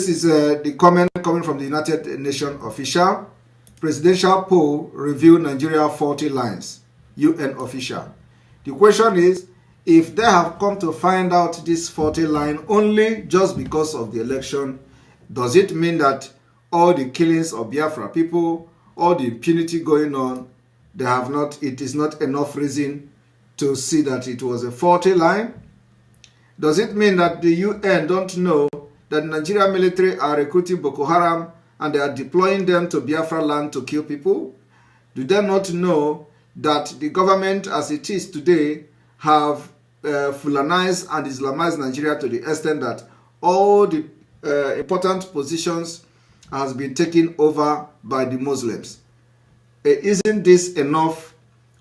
this is the comment coming from the United Nations official. Presidential poll reveal Nigeria 40 lines. UN official. The question is, if they have come to find out this 40 line only just because of the election, does it mean that all the killings of Biafra people, all the impunity going on, it is not enough reason to see that it was a 40 line? Does it mean that the UN don't know that the Nigerian military are recruiting Boko Haram and they are deploying them to Biafra land to kill people? Do they not know that the government as it is today have Fulanized and Islamized Nigeria to the extent that all the important positions has been taken over by the Muslims? Isn't this enough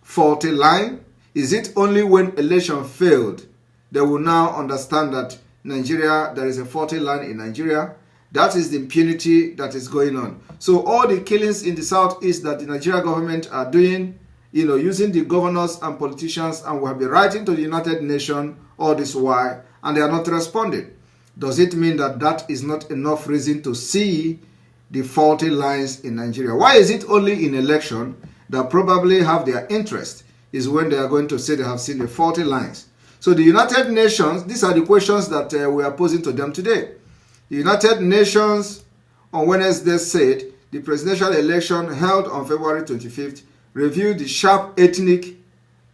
40 line? Is it only when election failed they will now understand that Nigeria, there is a 40 line in Nigeria? That is the impunity that is going on. So all the killings in the southeast that the Nigeria government are doing, using the governors and politicians, and we have been writing to the United Nations all this while, and they are not responding. Does it mean that that is not enough reason to see the 40 lines in Nigeria? Why is it only in election that probably have their interest is when they are going to say they have seen the 40 lines? So the United Nations, these are the questions that we are posing to them today. The United Nations on Wednesday said the presidential election held on February 25th revealed the sharp ethnic,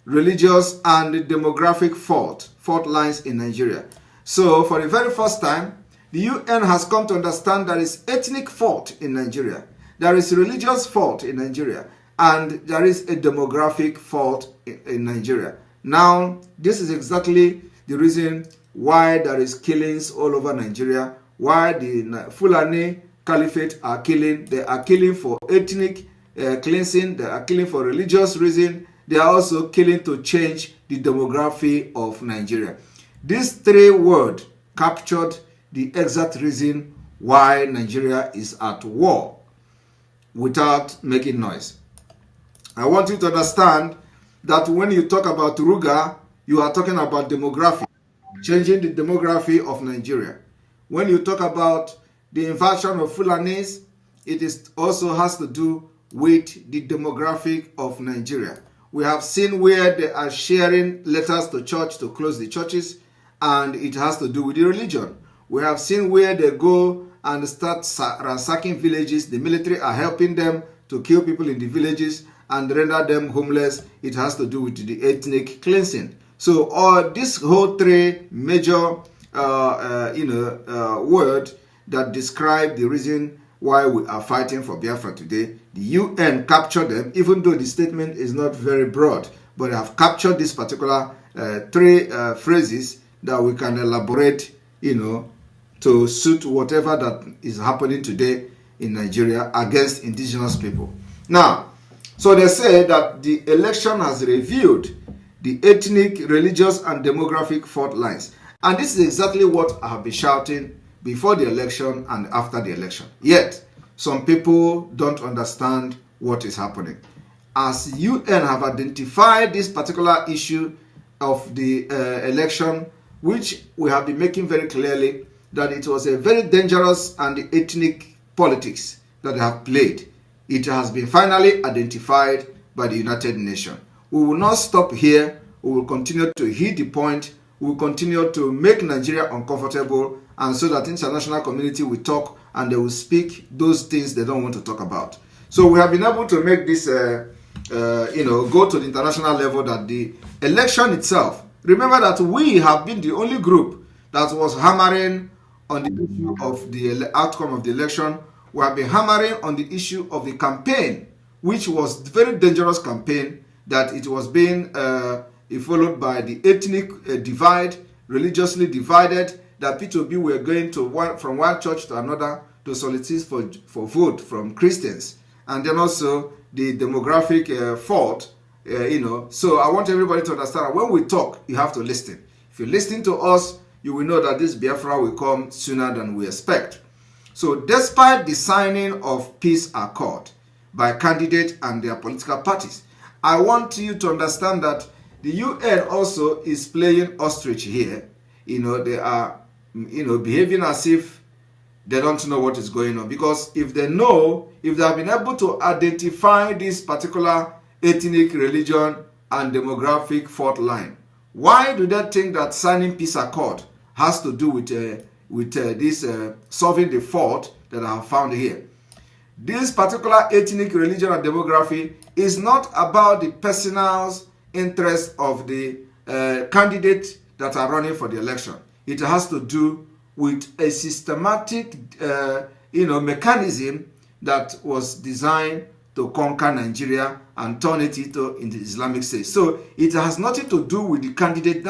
religious, and demographic fault lines in Nigeria. So for the very first time, the UN has come to understand there is ethnic fault in Nigeria, there is religious fault in Nigeria, and there is a demographic fault in Nigeria. Now, this is exactly the reason why there is killings all over Nigeria, why the Fulani Caliphate are killing. They are killing for ethnic cleansing, they are killing for religious reason, they are also killing to change the demography of Nigeria. These three words captured the exact reason why Nigeria is at war without making noise. I want you to understand that when you talk about Ruga, you are talking about demography, changing the demography of Nigeria. When you talk about the invasion of Fulanis, it also has to do with the demographic of Nigeria. We have seen where they are sharing letters to church to close the churches, and it has to do with the religion. We have seen where they go and start ransacking villages. The military are helping them to kill people in the villages and render them homeless. It has to do with the ethnic cleansing. So this whole three major word that describe the reason why we are fighting for Biafra today, the UN captured them, even though the statement is not very broad, but they have captured this particular three phrases that we can elaborate, to suit whatever that is happening today in Nigeria against indigenous people. Now, so they say that the election has revealed the ethnic, religious, and demographic fault lines. And this is exactly what I have been shouting before the election and after the election. Yet, some people don't understand what is happening. As UN have identified this particular issue of the election, which we have been making very clearly that it was a very dangerous and ethnic politics that they have played. It has been finally identified by the United Nations. We will not stop here. We will continue to hit the point. We will continue to make Nigeria uncomfortable, and so that international community will talk and they will speak those things they don't want to talk about. So we have been able to make this, go to the international level, that the election itself, remember that we have been the only group that was hammering on the issue of the outcome of the election. We have been hammering on the issue of the campaign, which was a very dangerous campaign, that it was being followed by the ethnic divide, religiously divided, that P2B were going from one church to another to solicit for vote from Christians. And then also the demographic fault, So I want everybody to understand that when we talk, you have to listen. If you listen to us, you will know that this Biafra will come sooner than we expect. So despite the signing of peace accord by candidates and their political parties, I want you to understand that the UN also is playing ostrich here. They are, behaving as if they don't know what is going on. Because if they know, if they have been able to identify this particular ethnic, religion, and demographic fault line, why do they think that signing peace accord has to do with this solving the fault that I have found here? This particular ethnic, religion, and demography is not about the personal interest of the candidates that are running for the election. It has to do with a systematic mechanism that was designed to conquer Nigeria and turn it into the Islamic State. So it has nothing to do with the candidate